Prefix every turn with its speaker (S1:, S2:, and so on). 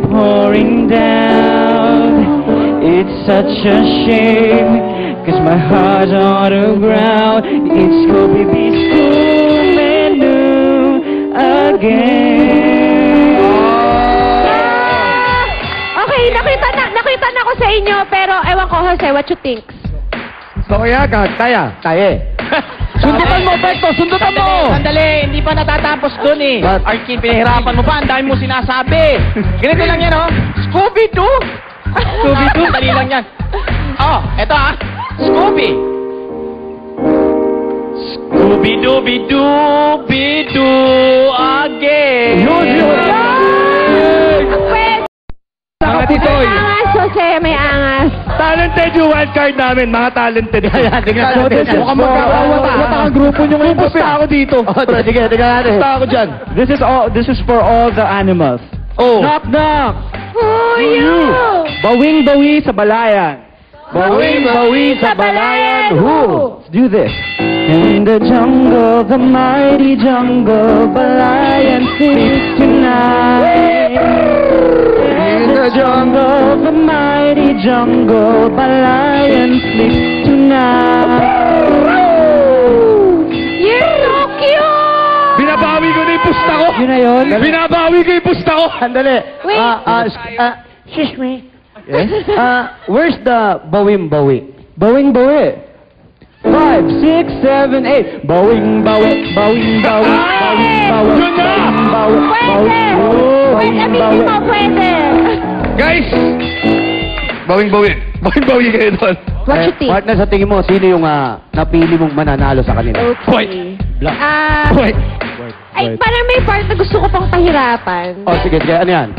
S1: pouring down. It's such a shame, 'cause my heart's on the ground. It's Scooby Scooby-Doo again.
S2: Okay, nakita na ko sa inyo, pero ewan ko, Jose, what you think?
S3: Kaya, taye.
S1: Sundutan mo, Pekto! Sundutan mo!
S4: Sandali, hindi pa natatapos dun eh.
S3: But-
S4: Arkin, pinahirapan mo pa. Ang dami mo sinasabi. Ganito lang yan, oh. Scooby-Doo. Scooby-Doo, dali lang yan. Oh, eto ah. Scooby. Scooby-Dooby-Dooby-Doo again.
S3: Mga titoy.
S2: May angas, Jose, may angas.
S3: Talented yung wildcard namin, mga talented. Tingnan
S1: So, this is
S3: Mukhang
S1: for-
S3: magkakawata ang grupo nyo ngayon. Basta ako dito.
S1: Sige, natin.
S3: Basta ako dyan.
S1: This is for all the animals.
S3: Oh.
S1: Knock, knock!
S2: Who you?
S1: Bawing-bawi sa balayan. Bawing-bawi sa balayan. Who? Let's do this. In the jungle, the mighty jungle, balayan sings tonight. In the jungle, the mighty jungle, balayan sings tonight.
S2: You're so cute!
S3: Binabawi ko na yung pusta ko.
S1: Yun na yun?
S3: Binabawi ko yung pusta ko.
S1: Sandali.
S2: Wait.
S1: Excuse me. Yes? Where's the bawing-bawi? Bawing-bawi. 5, 6, 7, 8. Bawing-bawi, bawing-bawi, bawing-bawi,
S3: Yun na!
S1: bawing-bawi,
S2: Pwede! Pwede, sabihin mo, pwede.
S3: Guys! Bawing-bawi. Bawing-bawi kayo doon.
S2: What you think?
S1: Partner, sa tingin mo, sino yung napili mong mananalo sa kanila?
S3: Boy.
S1: Black.
S3: Boy.
S2: Ay, parang may part na gusto ko pang pahirapan.
S1: Oh, sige, sige. Ano yan?